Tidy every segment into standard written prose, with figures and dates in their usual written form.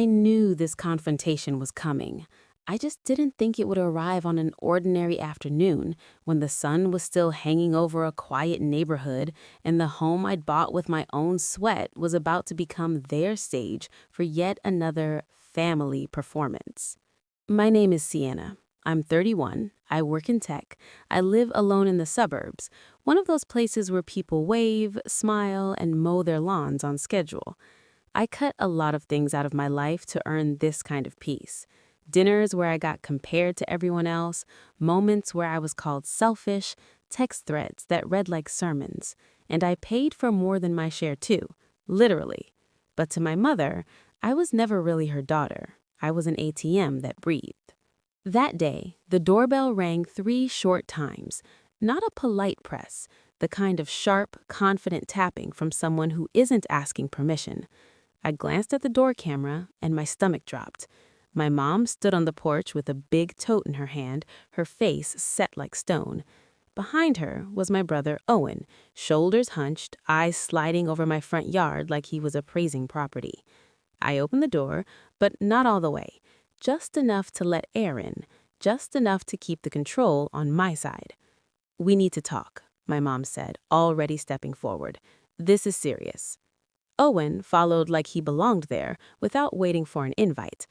I knew this confrontation was coming. I just didn't think it would arrive on an ordinary afternoon when the sun was still hanging over a quiet neighborhood and the home I'd bought with my own sweat was about to become their stage for yet another family performance. My name is Sienna. I'm 31. I work in tech. I live alone in the suburbs, one of those places where people wave, smile, and mow their lawns on schedule. I cut a lot of things out of my life to earn this kind of peace. Dinners where I got compared to everyone else, moments where I was called selfish, text threads that read like sermons. And I paid for more than my share too, literally. But to my mother, I was never really her daughter. I was an ATM that breathed. That day, the doorbell rang 3 short times. Not a polite press, the kind of sharp, confident tapping from someone who isn't asking permission. I glanced at the door camera, and my stomach dropped. My mom stood on the porch with a big tote in her hand, her face set like stone. Behind her was my brother Owen, shoulders hunched, eyes sliding over my front yard like he was appraising property. I opened the door, but not all the way. Just enough to let air in, just enough to keep the control on my side. "We need to talk," my mom said, already stepping forward. "This is serious." Owen followed like he belonged there, without waiting for an invite.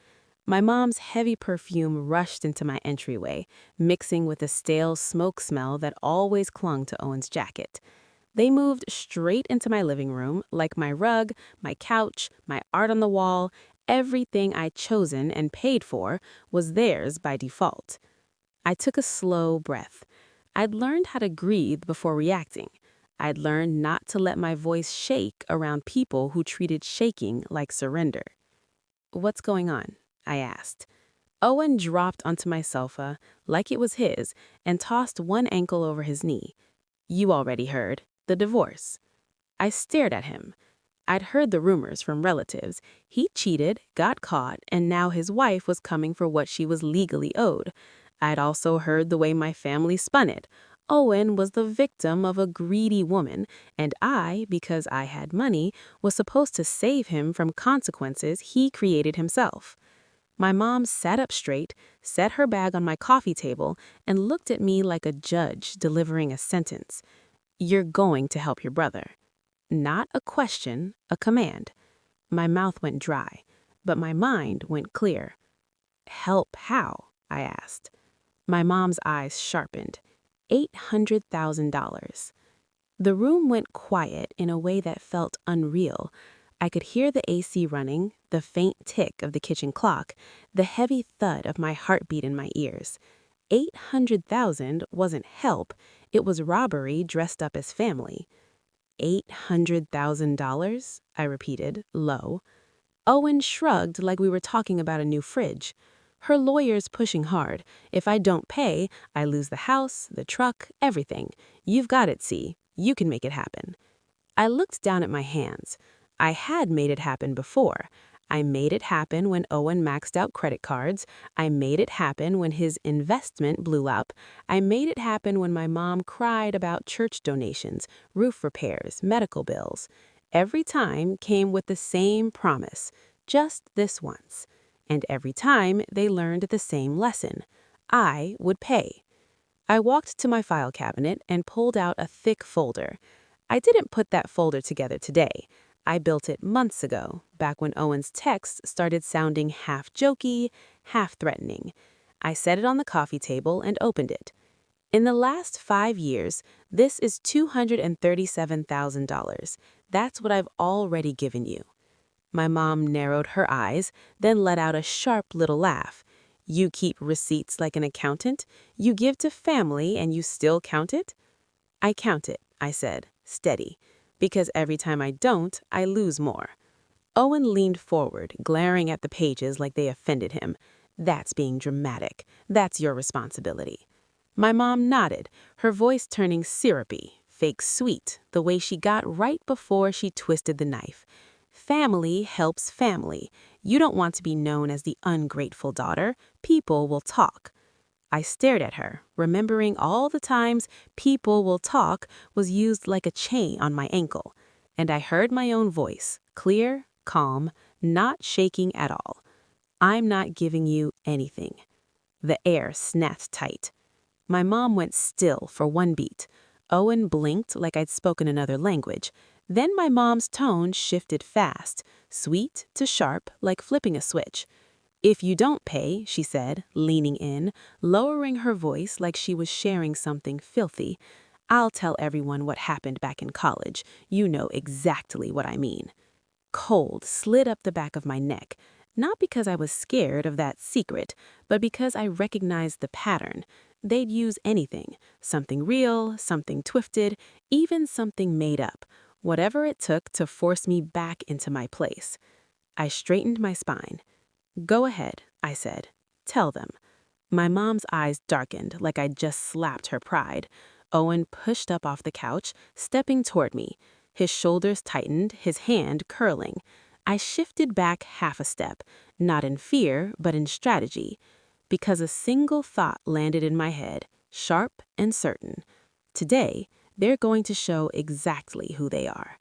My mom's heavy perfume rushed into my entryway, mixing with the stale smoke smell that always clung to Owen's jacket. They moved straight into my living room, like my rug, my couch, my art on the wall, everything I'd chosen and paid for was theirs by default. I took a slow breath. I'd learned how to breathe before reacting. I'd learned not to let my voice shake around people who treated shaking like surrender. "What's going on?" I asked. Owen dropped onto my sofa, like it was his, and tossed one ankle over his knee. "You already heard. The divorce." I stared at him. I'd heard the rumors from relatives. He cheated, got caught, and now his wife was coming for what she was legally owed. I'd also heard the way my family spun it. Owen was the victim of a greedy woman, and I, because I had money, was supposed to save him from consequences he created himself. My mom sat up straight, set her bag on my coffee table, and looked at me like a judge delivering a sentence. "You're going to help your brother." Not a question, a command. My mouth went dry, but my mind went clear. "Help how?" I asked. My mom's eyes sharpened. $800,000. The room went quiet in a way that felt unreal. I could hear the AC running, the faint tick of the kitchen clock, the heavy thud of my heartbeat in my ears. 800,000 wasn't help, it was robbery dressed up as family. $800,000, I repeated, low. Owen shrugged like we were talking about a new fridge. "Her lawyer's pushing hard. If I don't pay, I lose the house, the truck, everything. You've got it, see. You can make it happen." I looked down at my hands. I had made it happen before. I made it happen when Owen maxed out credit cards. I made it happen when his investment blew up. I made it happen when my mom cried about church donations, roof repairs, medical bills. Every time came with the same promise, just this once. And every time they learned the same lesson. I would pay. I walked to my file cabinet and pulled out a thick folder. I didn't put that folder together today. I built it months ago, back when Owen's texts started sounding half jokey, half threatening. I set it on the coffee table and opened it. In the last 5 years, this is $237,000. That's what I've already given you. My mom narrowed her eyes, then let out a sharp little laugh. "You keep receipts like an accountant? You give to family and you still count it?" "I count it," I said, steady, "because every time I don't, I lose more." Owen leaned forward, glaring at the pages like they offended him. "That's being dramatic. That's your responsibility." My mom nodded, her voice turning syrupy, fake sweet, the way she got right before she twisted the knife. "Family helps family. You don't want to be known as the ungrateful daughter. People will talk." I stared at her, remembering all the times "people will talk" was used like a chain on my ankle. And I heard my own voice, clear, calm, not shaking at all. I'm not giving you anything. The air snapped tight. My mom went still for one beat. Owen blinked like I'd spoken another language. Then my mom's tone shifted fast, sweet to sharp, like flipping a switch. "If you don't pay," she said, leaning in, lowering her voice like she was sharing something filthy, "I'll tell everyone what happened back in college. You know exactly what I mean." Cold slid up the back of my neck, not because I was scared of that secret, but because I recognized the pattern. They'd use anything, something real, something twisted, even something made up, whatever it took to force me back into my place. I straightened my spine. "Go ahead," I said. "Tell them." My mom's eyes darkened like I'd just slapped her pride. Owen pushed up off the couch, stepping toward me. His shoulders tightened, his hand curling. I shifted back half a step, not in fear, but in strategy, because a single thought landed in my head, sharp and certain. Today, they're going to show exactly who they are.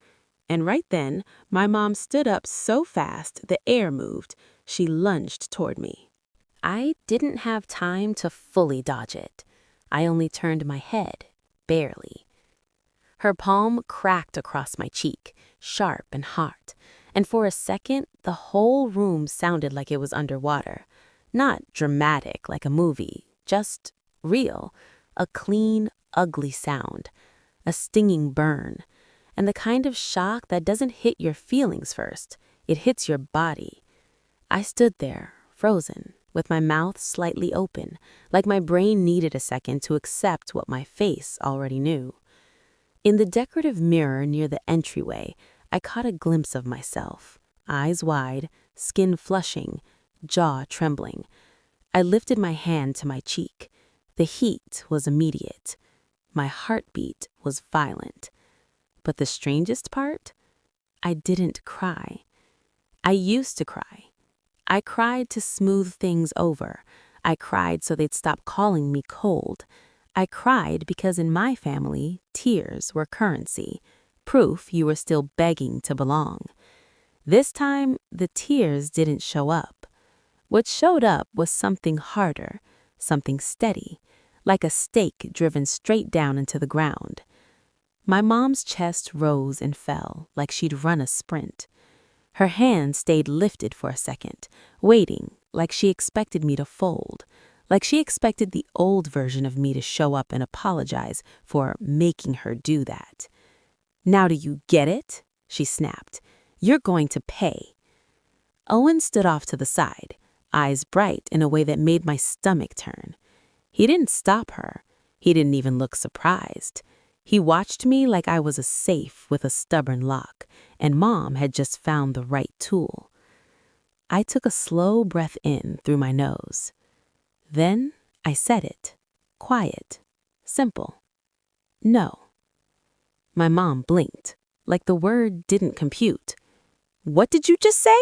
And right then, my mom stood up so fast the air moved. She lunged toward me. I didn't have time to fully dodge it. I only turned my head, barely. Her palm cracked across my cheek, sharp and hot, and for a second, the whole room sounded like it was underwater. Not dramatic like a movie, just real, a clean, ugly sound, a stinging burn, and the kind of shock that doesn't hit your feelings first, it hits your body. I stood there, frozen, with my mouth slightly open, like my brain needed a second to accept what my face already knew. In the decorative mirror near the entryway, I caught a glimpse of myself, eyes wide, skin flushing, jaw trembling. I lifted my hand to my cheek. The heat was immediate. My heartbeat was violent. But the strangest part? I didn't cry. I used to cry. I cried to smooth things over. I cried so they'd stop calling me cold. I cried because in my family, tears were currency, proof you were still begging to belong. This time, the tears didn't show up. What showed up was something harder, something steady, like a stake driven straight down into the ground. My mom's chest rose and fell like she'd run a sprint. Her hand stayed lifted for a second, waiting, like she expected me to fold, like she expected the old version of me to show up and apologize for making her do that. "Now do you get it?" she snapped. "You're going to pay." Owen stood off to the side, eyes bright in a way that made my stomach turn. He didn't stop her. He didn't even look surprised. He watched me like I was a safe with a stubborn lock, and Mom had just found the right tool. I took a slow breath in through my nose. Then I said it, quiet, simple. "No." My mom blinked, like the word didn't compute. "What did you just say?"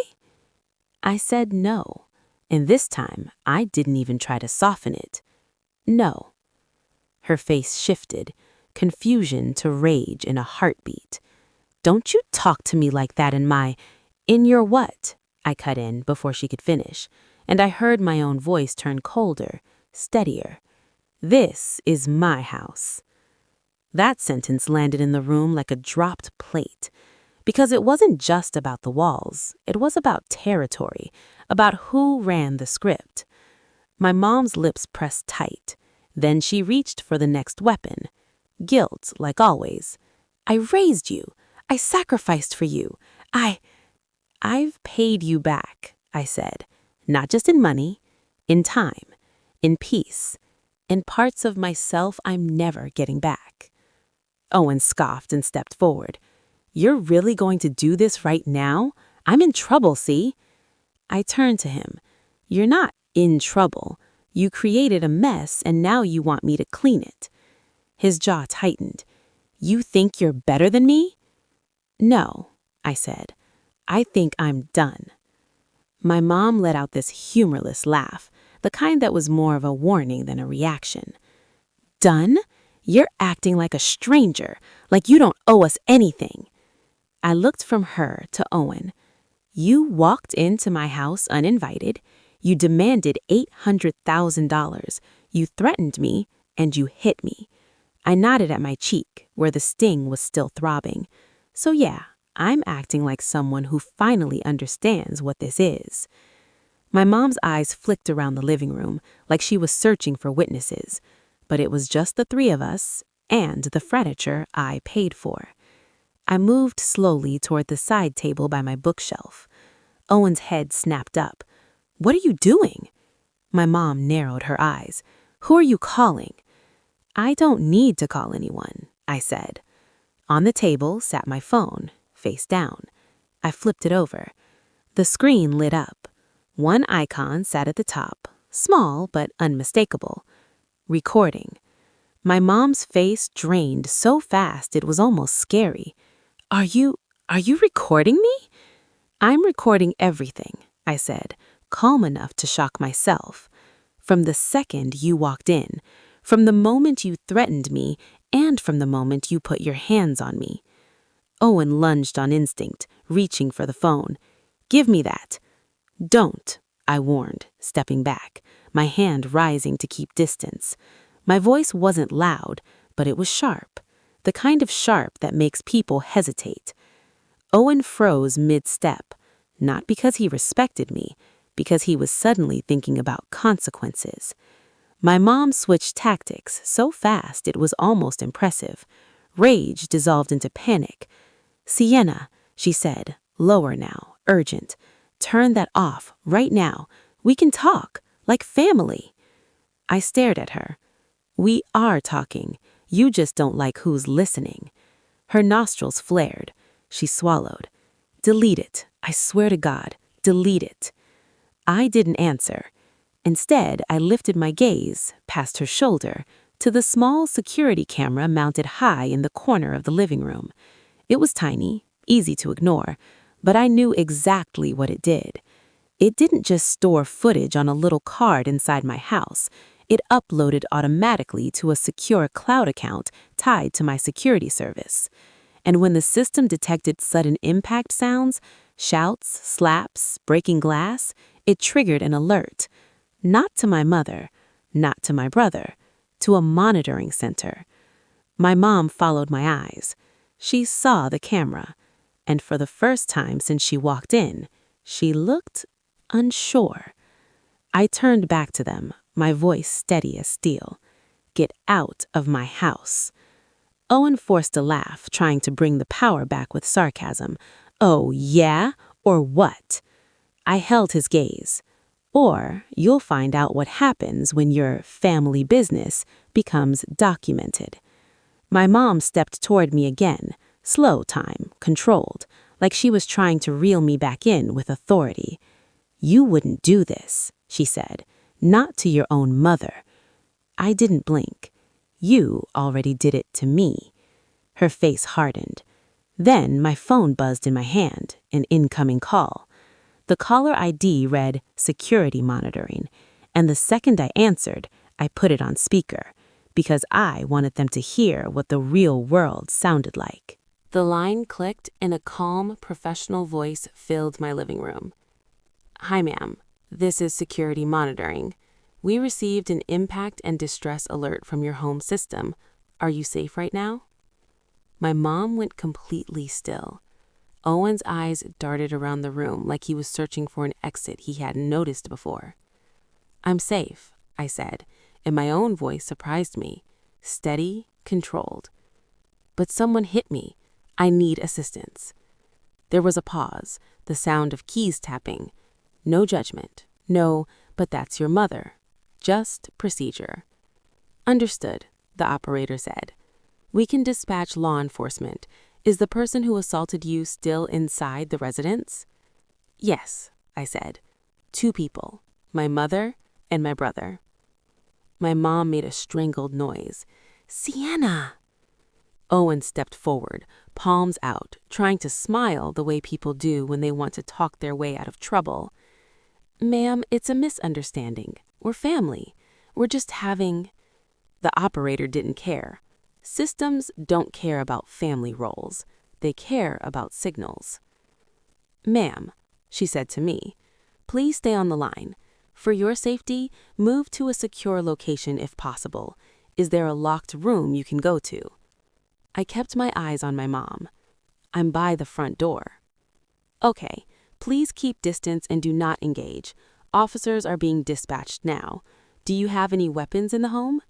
I said no, and this time I didn't even try to soften it. "No." Her face shifted, confusion to rage in a heartbeat. "Don't you talk to me like that in your what?" I cut in before she could finish, and I heard my own voice turn colder, steadier. "This is my house." That sentence landed in the room like a dropped plate, because it wasn't just about the walls, it was about territory, about who ran the script. My mom's lips pressed tight. Then she reached for the next weapon. Guilt, like always. "I raised you. I sacrificed for you. I've paid you back," I said. "Not just in money, in time, in peace, in parts of myself I'm never getting back." Owen scoffed and stepped forward. "You're really going to do this right now? I'm in trouble, see?" I turned to him. "You're not in trouble. You created a mess and now you want me to clean it." His jaw tightened. "You think you're better than me?" "No," I said. "I think I'm done." My mom let out this humorless laugh, the kind that was more of a warning than a reaction. "Done? You're acting like a stranger, like you don't owe us anything." I looked from her to Owen. You walked into my house uninvited, you demanded $800,000, you threatened me, and you hit me. I nodded at my cheek, where the sting was still throbbing. So yeah, I'm acting like someone who finally understands what this is. My mom's eyes flicked around the living room, like she was searching for witnesses. But it was just the three of us, and the furniture I paid for. I moved slowly toward the side table by my bookshelf. Owen's head snapped up. "What are you doing?" My mom narrowed her eyes. "Who are you calling?" "I don't need to call anyone," I said. On the table sat my phone, face down. I flipped it over. The screen lit up. One icon sat at the top, small but unmistakable. Recording. My mom's face drained so fast it was almost scary. Are you recording me?" "I'm recording everything," I said, calm enough to shock myself. "From the second you walked in, from the moment you threatened me, and from the moment you put your hands on me." Owen lunged on instinct, reaching for the phone. "Give me that." "Don't," I warned, stepping back, my hand rising to keep distance. My voice wasn't loud, but it was sharp, the kind of sharp that makes people hesitate. Owen froze mid-step, not because he respected me, because he was suddenly thinking about consequences. My mom switched tactics so fast it was almost impressive. Rage dissolved into panic. "Sienna," she said, lower now, urgent. "Turn that off, right now. We can talk, like family." I stared at her. "We are talking. You just don't like who's listening." Her nostrils flared. She swallowed. "Delete it. I swear to God, delete it." I didn't answer. Instead, I lifted my gaze, past her shoulder, to the small security camera mounted high in the corner of the living room. It was tiny, easy to ignore, but I knew exactly what it did. It didn't just store footage on a little card inside my house. It uploaded automatically to a secure cloud account tied to my security service. And when the system detected sudden impact sounds, shouts, slaps, breaking glass, it triggered an alert. Not to my mother, not to my brother, to a monitoring center. My mom followed my eyes. She saw the camera, and for the first time since she walked in, she looked unsure. I turned back to them, my voice steady as steel. "Get out of my house." Owen forced a laugh, trying to bring the power back with sarcasm. "Oh, yeah? Or what?" I held his gaze. "Or you'll find out what happens when your family business becomes documented." My mom stepped toward me again, slow time, controlled, like she was trying to reel me back in with authority. "You wouldn't do this," she said, "not to your own mother." I didn't blink. "You already did it to me." Her face hardened. Then my phone buzzed in my hand, an incoming call. The caller ID read "security monitoring," and the second I answered, I put it on speaker, because I wanted them to hear what the real world sounded like. The line clicked and a calm, professional voice filled my living room. "Hi, ma'am. This is security monitoring. We received an impact and distress alert from your home system. Are you safe right now?" My mom went completely still. Owen's eyes darted around the room like he was searching for an exit he hadn't noticed before. "I'm safe," I said, and my own voice surprised me. Steady, controlled. "But someone hit me. I need assistance." There was a pause, the sound of keys tapping. No judgment. No, "but that's your mother." Just procedure. "Understood," the operator said. "We can dispatch law enforcement. Is the person who assaulted you still inside the residence?" "Yes," I said. "Two people, my mother and my brother." My mom made a strangled noise. "Sienna!" Owen stepped forward, palms out, trying to smile the way people do when they want to talk their way out of trouble. "Ma'am, it's a misunderstanding. We're family. We're just having—" The operator didn't care. Systems don't care about family roles. They care about signals. "Ma'am, she said to me. "Please stay on the line. For your safety, move to a secure location if possible. Is there a locked room you can go to?" I kept my eyes on my mom. "I'm by the front door." "Okay, please keep distance and do not engage. Officers are being dispatched now. Do you have any weapons in the home?"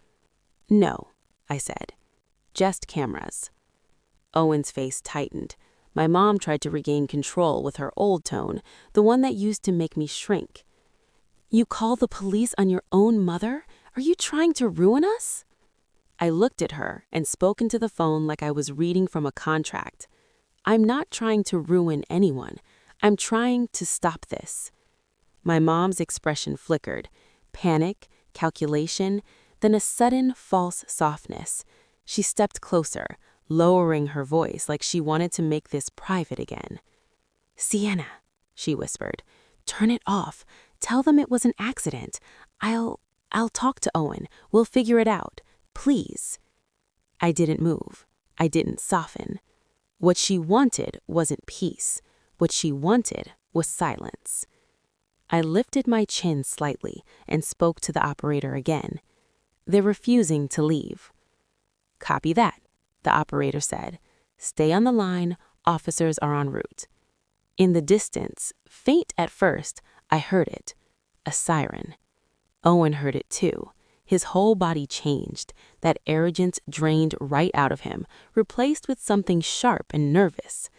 "No," I said. "Just cameras." Owen's face tightened. My mom tried to regain control with her old tone, the one that used to make me shrink. "You call the police on your own mother? Are you trying to ruin us?" I looked at her and spoke into the phone like I was reading from a contract. "I'm not trying to ruin anyone. I'm trying to stop this." My mom's expression flickered. Panic, calculation, then a sudden false softness. She stepped closer, lowering her voice like she wanted to make this private again. "Sienna," she whispered, "turn it off. Tell them it was an accident. I'll talk to Owen. We'll figure it out. Please." I didn't move. I didn't soften. What she wanted wasn't peace. What she wanted was silence. I lifted my chin slightly and spoke to the operator again. "They're refusing to leave." "Copy that," the operator said. "Stay on the line. Officers are en route." In the distance, faint at first, I heard it. A siren. Owen heard it too. His whole body changed. That arrogance drained right out of him, replaced with something sharp and nervous.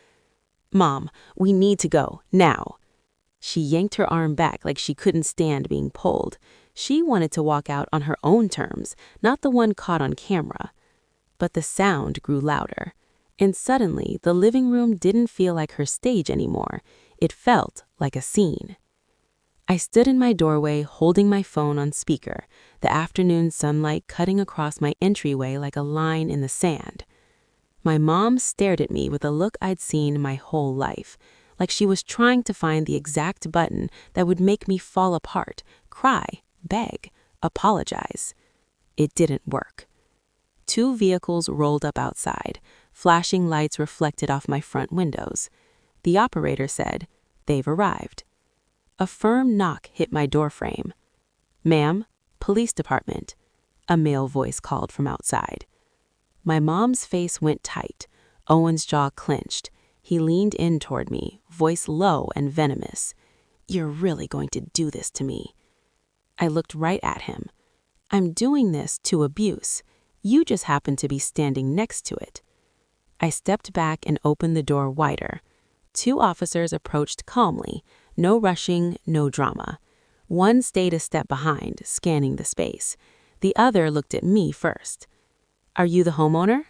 "Mom, we need to go, now." She yanked her arm back like she couldn't stand being pulled. She wanted to walk out on her own terms, not the one caught on camera. But the sound grew louder, and suddenly the living room didn't feel like her stage anymore. It felt like a scene. I stood in my doorway holding my phone on speaker, the afternoon sunlight cutting across my entryway like a line in the sand. My mom stared at me with a look I'd seen my whole life, like she was trying to find the exact button that would make me fall apart, cry, beg, apologize. It didn't work. 2 vehicles rolled up outside. Flashing lights reflected off my front windows. The operator said, "They've arrived." A firm knock hit my doorframe. "Ma'am, police department," a male voice called from outside. My mom's face went tight. Owen's jaw clenched. He leaned in toward me, voice low and venomous. "You're really going to do this to me." I looked right at him. "I'm doing this to abuse. You just happen to be standing next to it." I stepped back and opened the door wider. 2 officers approached calmly. No rushing, no drama. One stayed a step behind, scanning the space. The other looked at me first. "Are you the homeowner?"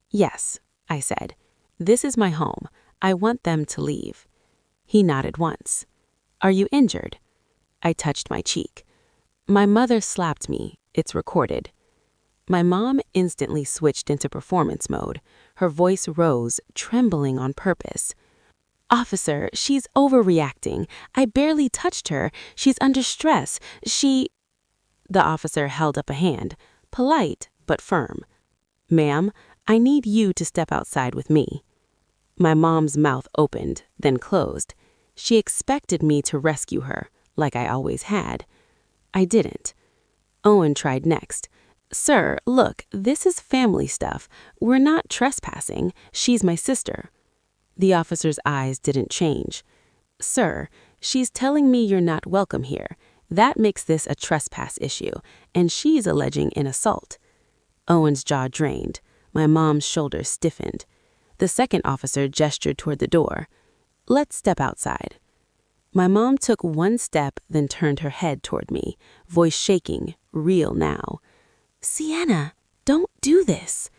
"Yes," I said. "This is my home. I want them to leave." He nodded once. "Are you injured?" I touched my cheek. "My mother slapped me. It's recorded." My mom instantly switched into performance mode. Her voice rose, trembling on purpose. "Officer, she's overreacting. I barely touched her. She's under stress. The officer held up a hand, polite but firm. "Ma'am, I need you to step outside with me." My mom's mouth opened, then closed. She expected me to rescue her, like I always had. I didn't. Owen tried next. "Sir, look, this is family stuff. We're not trespassing. She's my sister." The officer's eyes didn't change. "Sir, she's telling me you're not welcome here. That makes this a trespass issue, and she's alleging an assault." Owen's jaw drained. My mom's shoulders stiffened. The second officer gestured toward the door. "Let's step outside." My mom took one step, then turned her head toward me, voice shaking, real now. "Sienna, don't do this."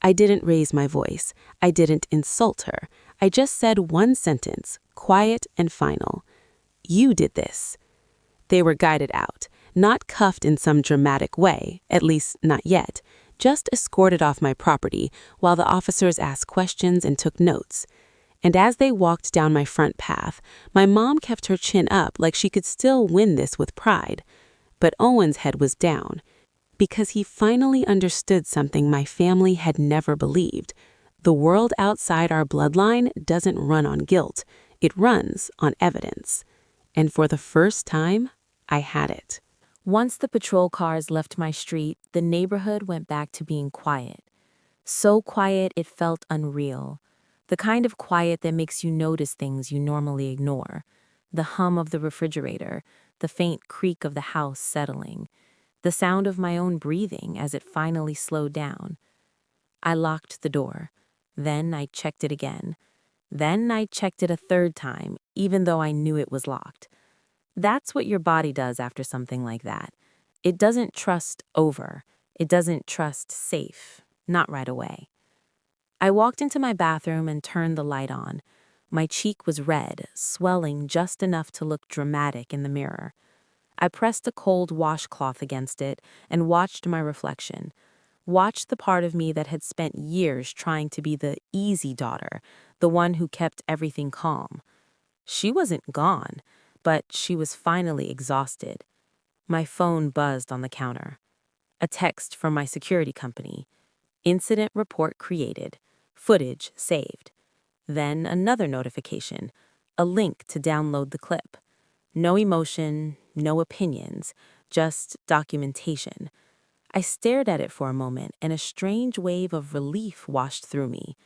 I didn't raise my voice. I didn't insult her. I just said one sentence, quiet and final. "You did this." They were guided out, not cuffed in some dramatic way, at least not yet, just escorted off my property while the officers asked questions and took notes. And as they walked down my front path, my mom kept her chin up like she could still win this with pride. But Owen's head was down, because he finally understood something my family had never believed. The world outside our bloodline doesn't run on guilt. It runs on evidence. And for the first time, I had it. Once the patrol cars left my street, the neighborhood went back to being quiet. So quiet it felt unreal. The kind of quiet that makes you notice things you normally ignore. The hum of the refrigerator, the faint creak of the house settling, the sound of my own breathing as it finally slowed down. I locked the door. Then I checked it again. Then I checked it a third time, even though I knew it was locked. That's what your body does after something like that. It doesn't trust over. It doesn't trust safe. Not right away. I walked into my bathroom and turned the light on. My cheek was red, swelling just enough to look dramatic in the mirror. I pressed a cold washcloth against it and watched my reflection. Watched the part of me that had spent years trying to be the easy daughter, the one who kept everything calm. She wasn't gone, but she was finally exhausted. My phone buzzed on the counter. A text from my security company. Incident report created. Footage saved. Then another notification. A link to download the clip. No emotion, no opinions, just documentation. I stared at it for a moment, and a strange wave of relief washed through me.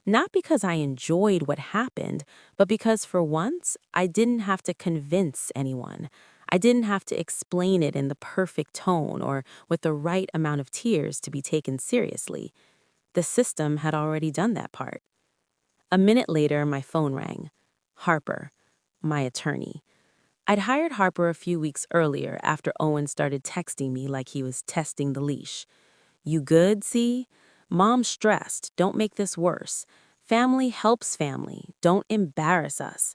Not because I enjoyed what happened, but because for once, I didn't have to convince anyone. I didn't have to explain it in the perfect tone or with the right amount of tears to be taken seriously. The system had already done that part. A minute later, my phone rang. Harper, my attorney. I'd hired Harper a few weeks earlier after Owen started texting me like he was testing the leash. You good, see? Mom's stressed. Don't make this worse. Family helps family. Don't embarrass us.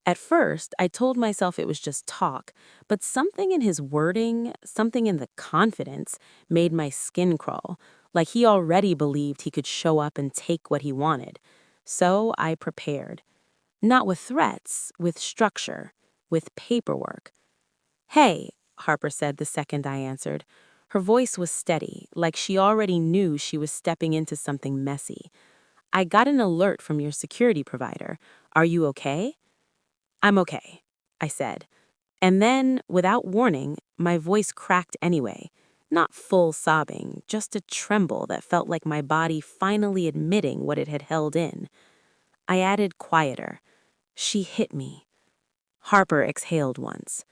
At first, I told myself it was just talk, but something in his wording, something in the confidence, made my skin crawl, like he already believed he could show up and take what he wanted. So I prepared. Not with threats, with structure, with paperwork. Hey, Harper said the second I answered. Her voice was steady, like she already knew she was stepping into something messy. I got an alert from your security provider. Are you okay? I'm okay, I said. And then, without warning, my voice cracked anyway. Not full sobbing, just a tremble that felt like my body finally admitting what it had held in. I added quieter. She hit me. Harper exhaled once.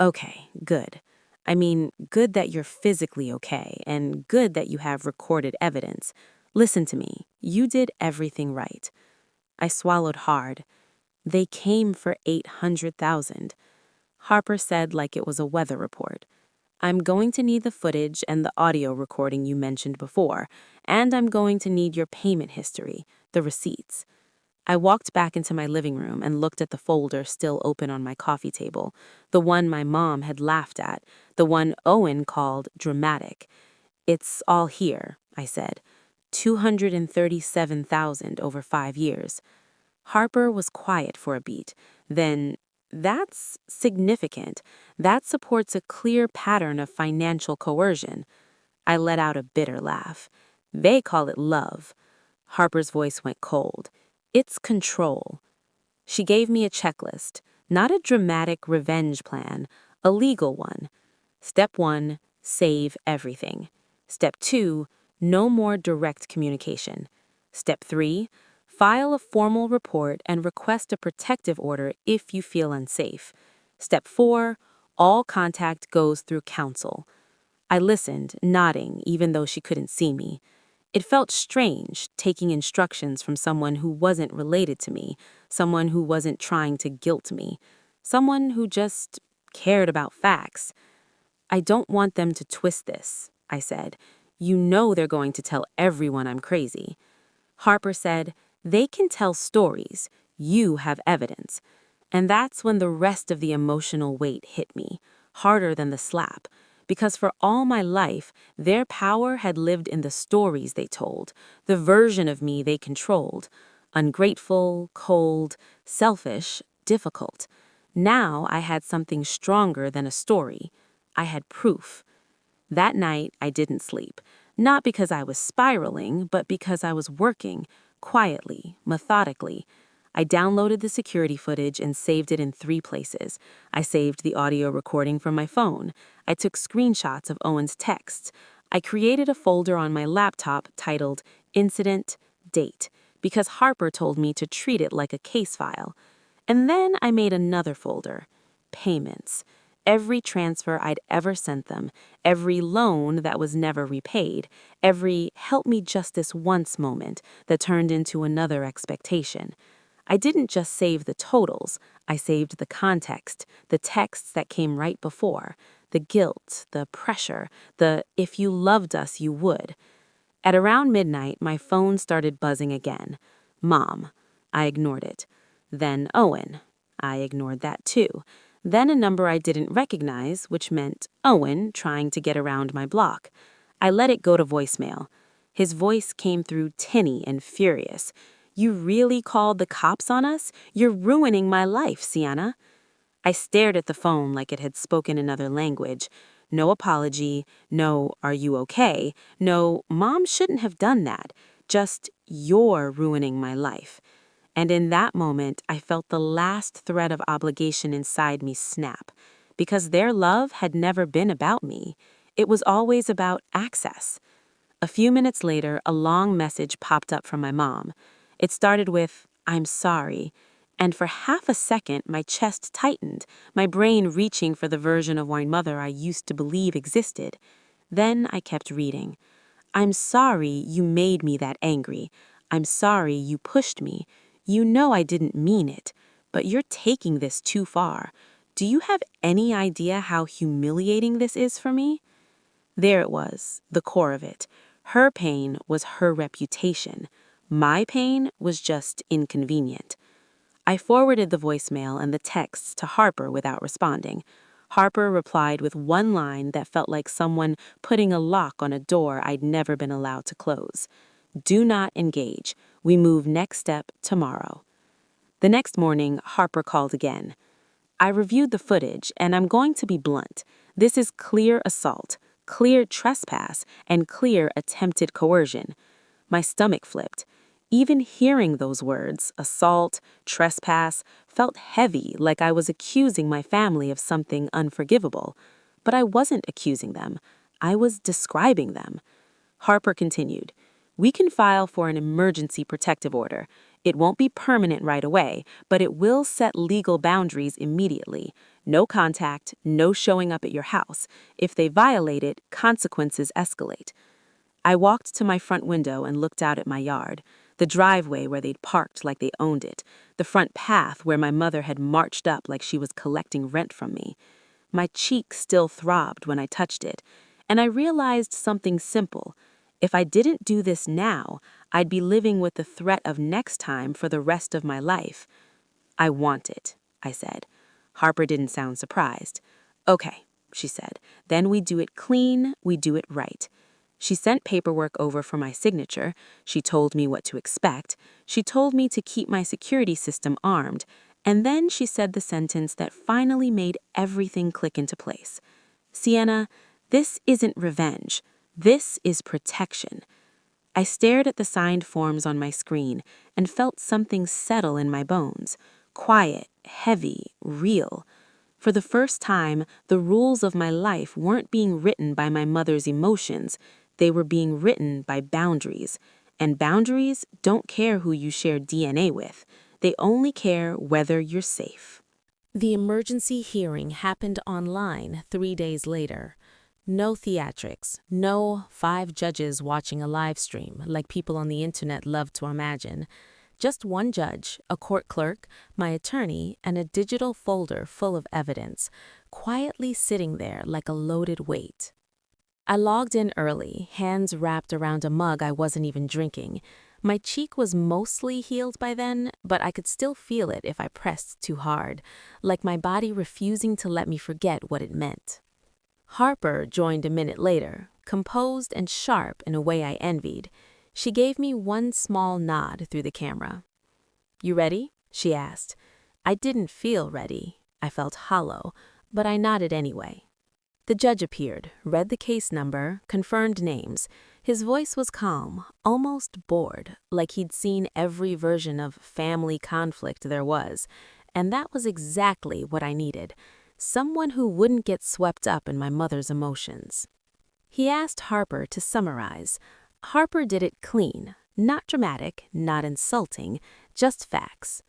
Okay, good. I mean, good that you're physically okay, and good that you have recorded evidence. Listen to me. You did everything right. I swallowed hard. They came for 800,000. Harper said like it was a weather report. I'm going to need the footage and the audio recording you mentioned before, and I'm going to need your payment history, the receipts. I walked back into my living room and looked at the folder still open on my coffee table, the one my mom had laughed at, the one Owen called dramatic. It's all here, I said. 237,000 over 5 years. Harper was quiet for a beat. Then, that's significant. That supports a clear pattern of financial coercion. I let out a bitter laugh. They call it love. Harper's voice went cold. It's control. She gave me a checklist, not a dramatic revenge plan, a legal one. Step 1, save everything. Step 2, no more direct communication. Step 3, file a formal report and request a protective order if you feel unsafe. Step 4, all contact goes through counsel. I listened, nodding, even though she couldn't see me. It felt strange, taking instructions from someone who wasn't related to me, someone who wasn't trying to guilt me, someone who just cared about facts. I don't want them to twist this, I said. You know they're going to tell everyone I'm crazy. Harper said, they can tell stories. You have evidence. And that's when the rest of the emotional weight hit me, harder than the slap. Because for all my life, their power had lived in the stories they told, the version of me they controlled. Ungrateful, cold, selfish, difficult. Now I had something stronger than a story. I had proof. That night, I didn't sleep. Not because I was spiraling, but because I was working, quietly, methodically. I downloaded the security footage and saved it in 3 places. I saved the audio recording from my phone. I took screenshots of Owen's texts. I created a folder on my laptop titled Incident Date because Harper told me to treat it like a case file. And then I made another folder, Payments. Every transfer I'd ever sent them, every loan that was never repaid, every help me just this once moment that turned into another expectation. I didn't just save the totals, I saved the context, the texts that came right before, the guilt, the pressure, the if you loved us, you would. At around midnight, my phone started buzzing again. Mom. I ignored it. Then Owen. I ignored that too. Then a number I didn't recognize, which meant Owen trying to get around my block. I let it go to voicemail. His voice came through tinny and furious. You really called the cops on us? You're ruining my life, Sienna. I stared at the phone like it had spoken another language. No apology, no, are you okay? No, Mom shouldn't have done that. Just, you're ruining my life. And in that moment, I felt the last thread of obligation inside me snap. Because their love had never been about me. It was always about access. A few minutes later, a long message popped up from my mom. It started with, I'm sorry. And for half a second, my chest tightened, my brain reaching for the version of my mother I used to believe existed. Then I kept reading. I'm sorry you made me that angry. I'm sorry you pushed me. You know I didn't mean it, but you're taking this too far. Do you have any idea how humiliating this is for me? There it was, the core of it. Her pain was her reputation. My pain was just inconvenient. I forwarded the voicemail and the texts to Harper without responding. Harper replied with one line that felt like someone putting a lock on a door I'd never been allowed to close. Do not engage. We move next step tomorrow. The next morning, Harper called again. I reviewed the footage, and I'm going to be blunt. This is clear assault, clear trespass, and clear attempted coercion. My stomach flipped. Even hearing those words, assault, trespass, felt heavy, like I was accusing my family of something unforgivable. But I wasn't accusing them. I was describing them. Harper continued, we can file for an emergency protective order. It won't be permanent right away, but it will set legal boundaries immediately. No contact, no showing up at your house. If they violate it, consequences escalate. I walked to my front window and looked out at my yard, the driveway where they'd parked like they owned it, the front path where my mother had marched up like she was collecting rent from me. My cheek still throbbed when I touched it, and I realized something simple. If I didn't do this now, I'd be living with the threat of next time for the rest of my life. I want it, I said. Harper didn't sound surprised. Okay, she said. Then we do it clean, we do it right. She sent paperwork over for my signature. She told me what to expect. She told me to keep my security system armed. And then she said the sentence that finally made everything click into place. Sienna, this isn't revenge. This is protection. I stared at the signed forms on my screen and felt something settle in my bones. Quiet, heavy, real. For the first time, the rules of my life weren't being written by my mother's emotions. They were being written by boundaries. And boundaries don't care who you share DNA with. They only care whether you're safe. The emergency hearing happened online 3 days later. No theatrics, no 5 judges watching a live stream like people on the internet love to imagine. Just one judge, a court clerk, my attorney, and a digital folder full of evidence, quietly sitting there like a loaded weight. I logged in early, hands wrapped around a mug I wasn't even drinking. My cheek was mostly healed by then, but I could still feel it if I pressed too hard, like my body refusing to let me forget what it meant. Harper joined a minute later, composed and sharp in a way I envied. She gave me one small nod through the camera. You ready? She asked. I didn't feel ready. I felt hollow, but I nodded anyway. The judge appeared, read the case number, confirmed names. His voice was calm, almost bored, like he'd seen every version of family conflict there was, and that was exactly what I needed. Someone who wouldn't get swept up in my mother's emotions. He asked Harper to summarize. Harper did it clean, not dramatic, not insulting, just facts.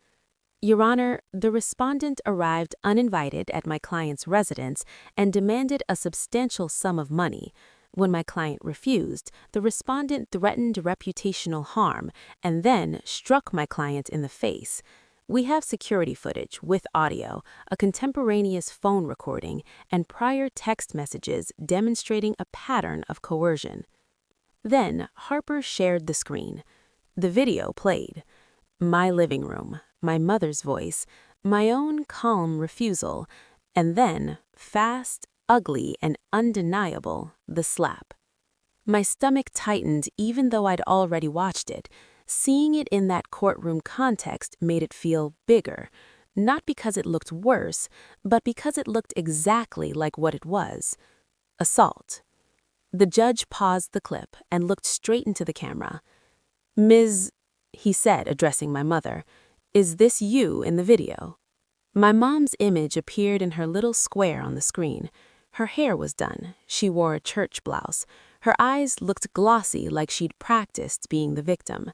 Your Honor, the respondent arrived uninvited at my client's residence and demanded a substantial sum of money. When my client refused, the respondent threatened reputational harm and then struck my client in the face. We have security footage with audio, a contemporaneous phone recording, and prior text messages demonstrating a pattern of coercion. Then Harper shared the screen. The video played. My living room, my mother's voice, my own calm refusal, and then, fast, ugly, and undeniable, the slap. My stomach tightened even though I'd already watched it. Seeing it in that courtroom context made it feel bigger, not because it looked worse, but because it looked exactly like what it was. Assault. The judge paused the clip and looked straight into the camera. "Ms." he said, addressing my mother, "is this you in the video?" My mom's image appeared in her little square on the screen. Her hair was done. She wore a church blouse. Her eyes looked glossy like she'd practiced being the victim.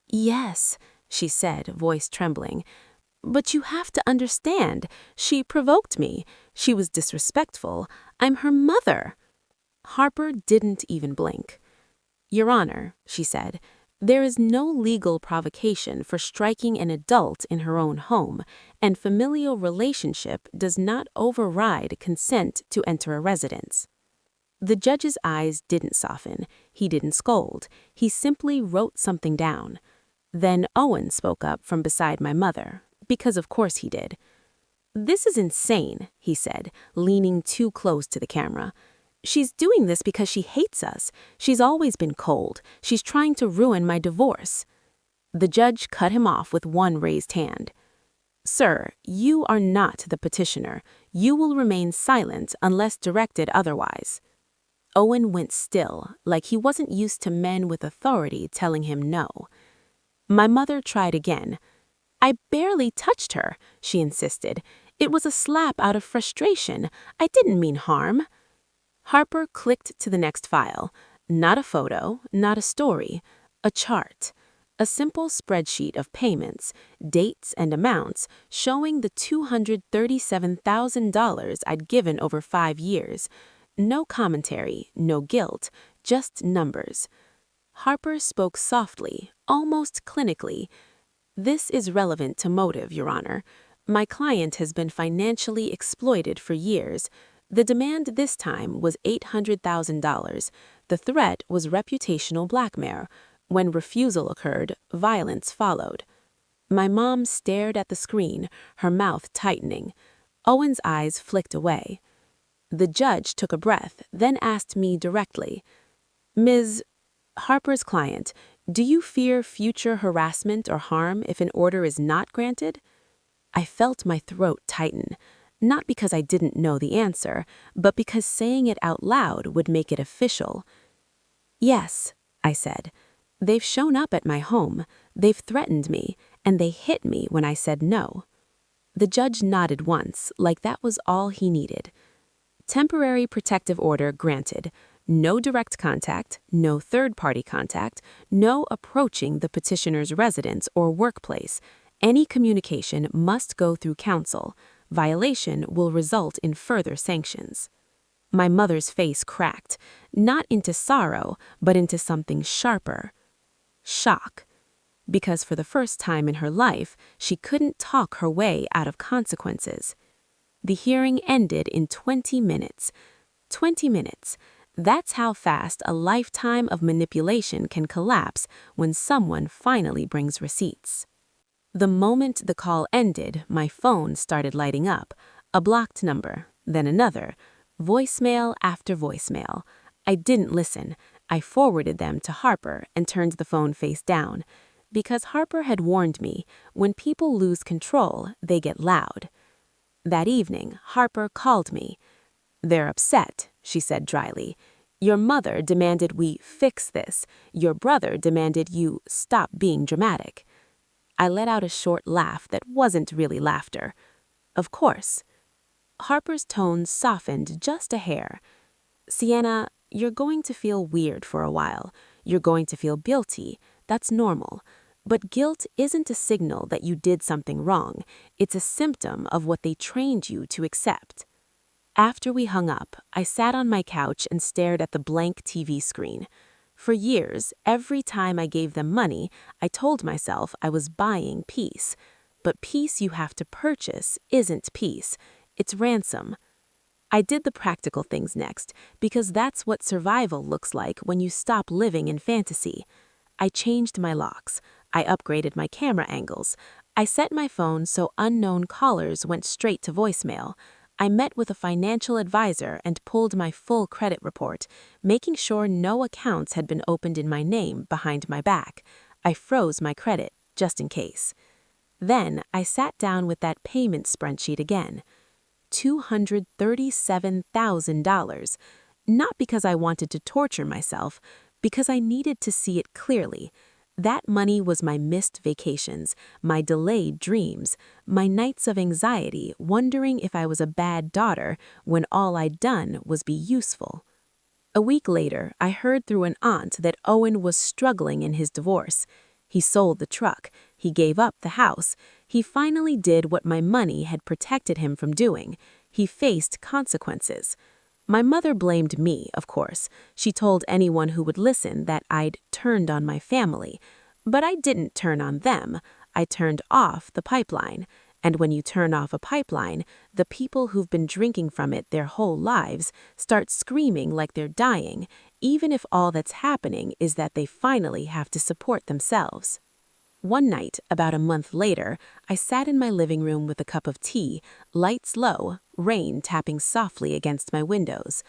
"Yes," she said, voice trembling. "But you have to understand, she provoked me. She was disrespectful. I'm her mother." Harper didn't even blink. "Your Honor," she said, "there is no legal provocation for striking an adult in her own home, and familial relationship does not override consent to enter a residence." The judge's eyes didn't soften. He didn't scold. He simply wrote something down. Then Owen spoke up from beside my mother, because of course he did. "This is insane," he said, leaning too close to the camera. "She's doing this because she hates us. She's always been cold. She's trying to ruin my divorce." The judge cut him off with one raised hand. "Sir, you are not the petitioner. You will remain silent unless directed otherwise." Owen went still, like he wasn't used to men with authority telling him no. My mother tried again. "I barely touched her," she insisted. "It was a slap out of frustration. I didn't mean harm." Harper clicked to the next file. Not a photo, not a story, a chart. A simple spreadsheet of payments, dates and amounts showing the $237,000 I'd given over 5 years. No commentary, no guilt, just numbers. Harper spoke softly, almost clinically. "This is relevant to motive, Your Honor. My client has been financially exploited for years. The demand this time was $800,000. The threat was reputational blackmail. When refusal occurred, violence followed." My mom stared at the screen, her mouth tightening. Owen's eyes flicked away. The judge took a breath, then asked me directly, "Ms. Harper's client, do you fear future harassment or harm if an order is not granted?" I felt my throat tighten, not because I didn't know the answer, but because saying it out loud would make it official. "Yes," I said. "They've shown up at my home, they've threatened me, and they hit me when I said no." The judge nodded once, like that was all he needed. Temporary protective order granted. No direct contact, no third-party contact, no approaching the petitioner's residence or workplace. Any communication must go through counsel. Violation will result in further sanctions. My mother's face cracked, not into sorrow, but into something sharper. Shock. Because for the first time in her life, she couldn't talk her way out of consequences. The hearing ended in 20 minutes. 20 minutes. That's how fast a lifetime of manipulation can collapse when someone finally brings receipts. The moment the call ended, my phone started lighting up. A blocked number, then another. Voicemail after voicemail. I didn't listen. I forwarded them to Harper and turned the phone face down. Because Harper had warned me, when people lose control, they get loud. That evening, Harper called me. "They're upset," she said dryly. Your mother demanded we fix this. Your brother demanded you stop being dramatic. I let out a short laugh that wasn't really laughter. Of course. Harper's tone softened just a hair. Sienna, you're going to feel weird for a while. You're going to feel guilty. That's normal. But guilt isn't a signal that you did something wrong. It's a symptom of what they trained you to accept. After we hung up, I sat on my couch and stared at the blank TV screen. For years, every time I gave them money, I told myself I was buying peace. But peace you have to purchase isn't peace. It's ransom. I did the practical things next, because that's what survival looks like when you stop living in fantasy. I changed my locks. I upgraded my camera angles. I set my phone so unknown callers went straight to voicemail. I met with a financial advisor and pulled my full credit report, making sure no accounts had been opened in my name behind my back. I froze my credit, just in case. Then I sat down with that payment spreadsheet again. $237,000. Not because I wanted to torture myself, because I needed to see it clearly. That money was my missed vacations, my delayed dreams, my nights of anxiety wondering if I was a bad daughter when all I'd done was be useful. A week later, I heard through an aunt that Owen was struggling in his divorce. He sold the truck. He gave up the house. He finally did what my money had protected him from doing. He faced consequences. My mother blamed me, of course. She told anyone who would listen that I'd turned on my family. But I didn't turn on them. I turned off the pipeline. And when you turn off a pipeline, the people who've been drinking from it their whole lives start screaming like they're dying, even if all that's happening is that they finally have to support themselves. One night, about a month later, I sat in my living room with a cup of tea, lights low, rain tapping softly against my windows.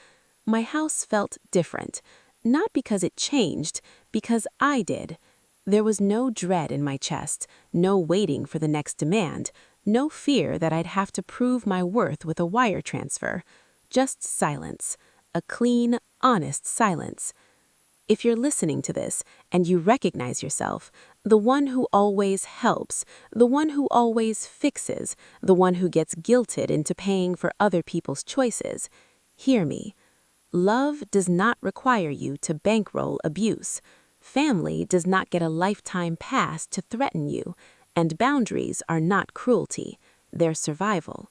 My house felt different, not because it changed, because I did. There was no dread in my chest, no waiting for the next demand, no fear that I'd have to prove my worth with a wire transfer. Just silence, a clean, honest silence. If you're listening to this and you recognize yourself, the one who always helps, the one who always fixes, the one who gets guilted into paying for other people's choices, hear me. Love does not require you to bankroll abuse. Family does not get a lifetime pass to threaten you, and boundaries are not cruelty, they're survival.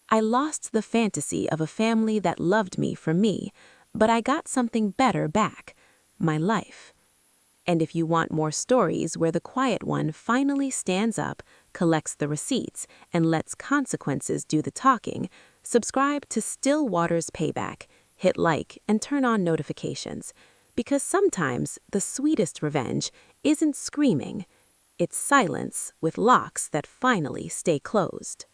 I lost the fantasy of a family that loved me for me, but I got something better back. My life. And if you want more stories where the quiet one finally stands up, collects the receipts, and lets consequences do the talking, subscribe to Still Waters Payback, hit like, and turn on notifications. Because sometimes the sweetest revenge isn't screaming, it's silence with locks that finally stay closed.